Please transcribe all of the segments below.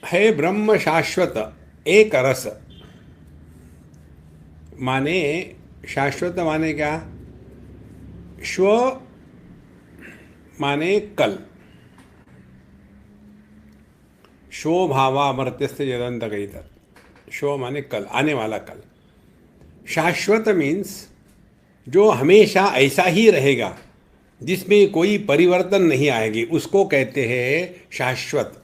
है ब्रह्म शाश्वत एक रस। माने शाश्वत माने क्या? श्व माने कल। शो भावा मर्त्यस्य जदंत गई तत्। शो माने कल, आने वाला कल। शाश्वत मीन्स जो हमेशा ऐसा ही रहेगा, जिसमें कोई परिवर्तन नहीं आएगी, उसको कहते हैं शाश्वत।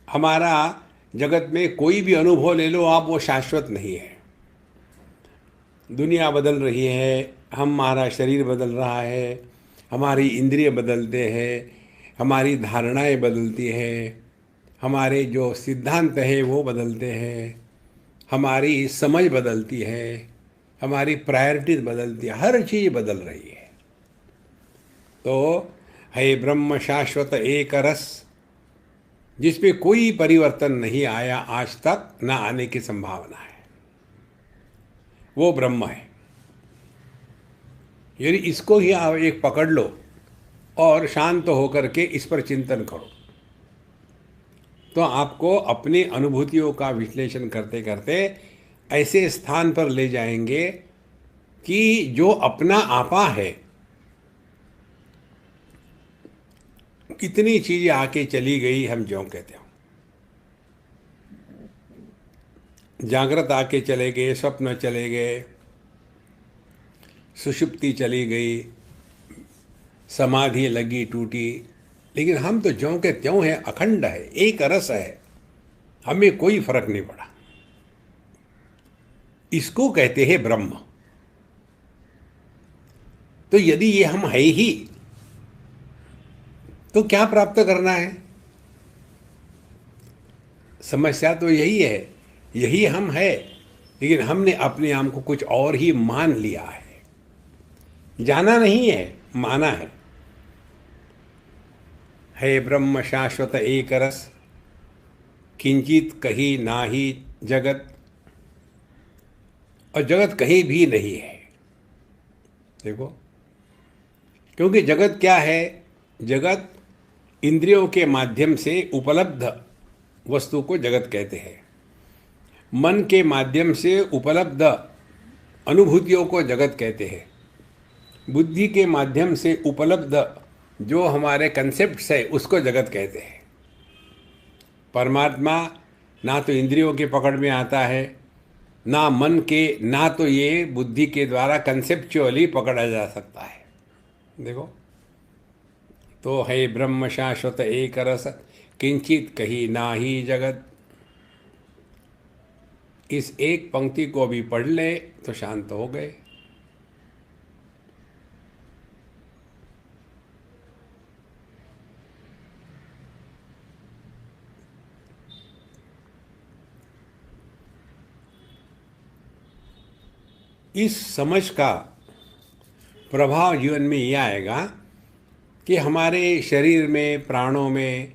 हमारा जगत में कोई भी अनुभव ले लो आप, वो शाश्वत नहीं है। दुनिया बदल रही है, हमारा शरीर बदल रहा है, हमारी इंद्रिय बदलते हैं, हमारी धारणाएं बदलती हैं, हमारे जो सिद्धांत है वो बदलते हैं, हमारी समझ बदलती है, हमारी प्रायोरिटीज बदलती है, हर चीज़ बदल रही है। तो है ब्रह्म शाश्वत एक रस, जिसमें कोई परिवर्तन नहीं आया आज तक, ना आने की संभावना है, वो ब्रह्म है। यदि इसको ही आप एक पकड़ लो और शांत होकर के इस पर चिंतन करो, तो आपको अपनी अनुभूतियों का विश्लेषण करते करते ऐसे स्थान पर ले जाएंगे कि जो अपना आपा है, कितनी चीजें आके चली गई, हम ज्यों कहते हो। जागृत आके चले गए, स्वप्न चले गए, सुषुप्ति चली गई, समाधि लगी टूटी, लेकिन हम तो ज्यों के त्यों हैं, अखंड है, एक रस है, हमें कोई फर्क नहीं पड़ा। इसको कहते हैं ब्रह्म। तो यदि ये हम है ही, तो क्या प्राप्त करना है? समस्या तो यही है, यही हम है, लेकिन हमने अपने आप को कुछ और ही मान लिया है। जाना नहीं है, माना है ब्रह्म शाश्वत एक रस, किंचित कहीं ना ही जगत। और जगत कहीं भी नहीं है। देखो, क्योंकि जगत क्या है? जगत इंद्रियों के माध्यम से उपलब्ध वस्तु को जगत कहते हैं। मन के माध्यम से उपलब्ध अनुभूतियों को जगत कहते हैं। बुद्धि के माध्यम से उपलब्ध जो हमारे कंसेप्ट्स है, उसको जगत कहते हैं। परमात्मा ना तो इंद्रियों की पकड़ में आता है, ना मन के, ना तो ये बुद्धि के द्वारा कंसेप्चुअली पकड़ा जा सकता है। देखो, तो है ब्रह्म शाश्वत एक रस, किंचित कही ना ही जगत। इस एक पंक्ति को भी पढ़ ले तो शांत हो गए। इस समझ का प्रभाव जीवन में ये आएगा कि हमारे शरीर में, प्राणों में,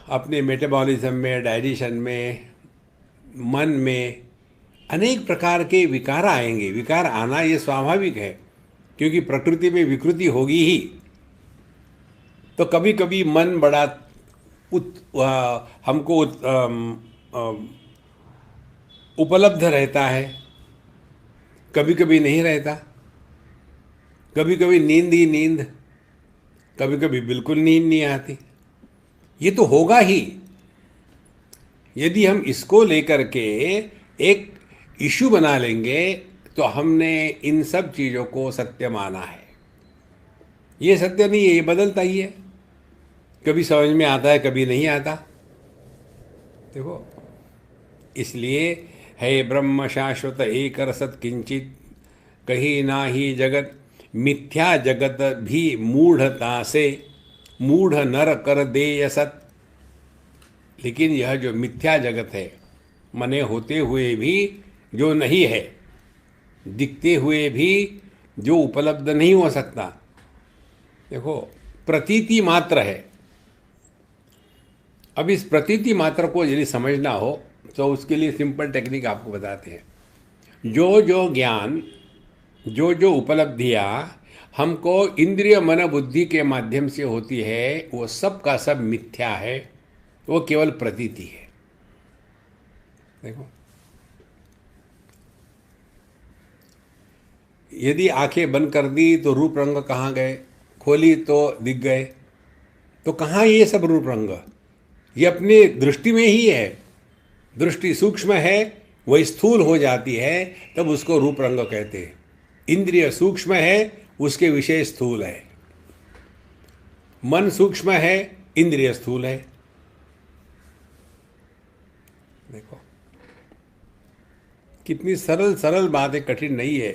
अपने मेटाबॉलिज्म में, डाइजेशन में, मन में अनेक प्रकार के विकार आएंगे। विकार आना ये स्वाभाविक है, क्योंकि प्रकृति में विकृति होगी ही। तो कभी कभी मन बड़ा हमको उपलब्ध रहता है, कभी कभी नहीं रहता। कभी कभी नींद ही नींद, कभी कभी बिल्कुल नींद नहीं आती। ये तो होगा ही। यदि हम इसको लेकर के एक इशू बना लेंगे, तो हमने इन सब चीज़ों को सत्य माना है। ये सत्य नहीं है, ये बदलता ही है। कभी समझ में आता है, कभी नहीं आता। देखो, इसलिए है ब्रह्म शाश्वत एक रसत, किंचित कहीं ना ही जगत। मिथ्या जगत भी मूढ़ता से, मूढ़ नर कर दे असत। लेकिन यह जो मिथ्या जगत है, मने होते हुए भी जो नहीं है, दिखते हुए भी जो उपलब्ध नहीं हो सकता, देखो, प्रतीति मात्र है। अब इस प्रतीति मात्र को यदि समझना हो, तो उसके लिए सिंपल टेक्निक आपको बताते हैं। जो जो ज्ञान, जो जो उपलब्धियाँ हमको इंद्रिय मन बुद्धि के माध्यम से होती है, वो सब का सब मिथ्या है, वो केवल प्रतीति है। देखो, यदि आंखें बंद कर दी तो रूप रंग कहाँ गए, खोली तो दिख गए, तो कहाँ ये सब रूप रंग? ये अपनी दृष्टि में ही है। दृष्टि सूक्ष्म है, वह स्थूल हो जाती है, तब उसको रूप रंग कहते हैं। इंद्रिय सूक्ष्म है, उसके विषय स्थूल है। मन सूक्ष्म है, इंद्रिय स्थूल है। देखो, कितनी सरल सरल बात है, कठिन नहीं है।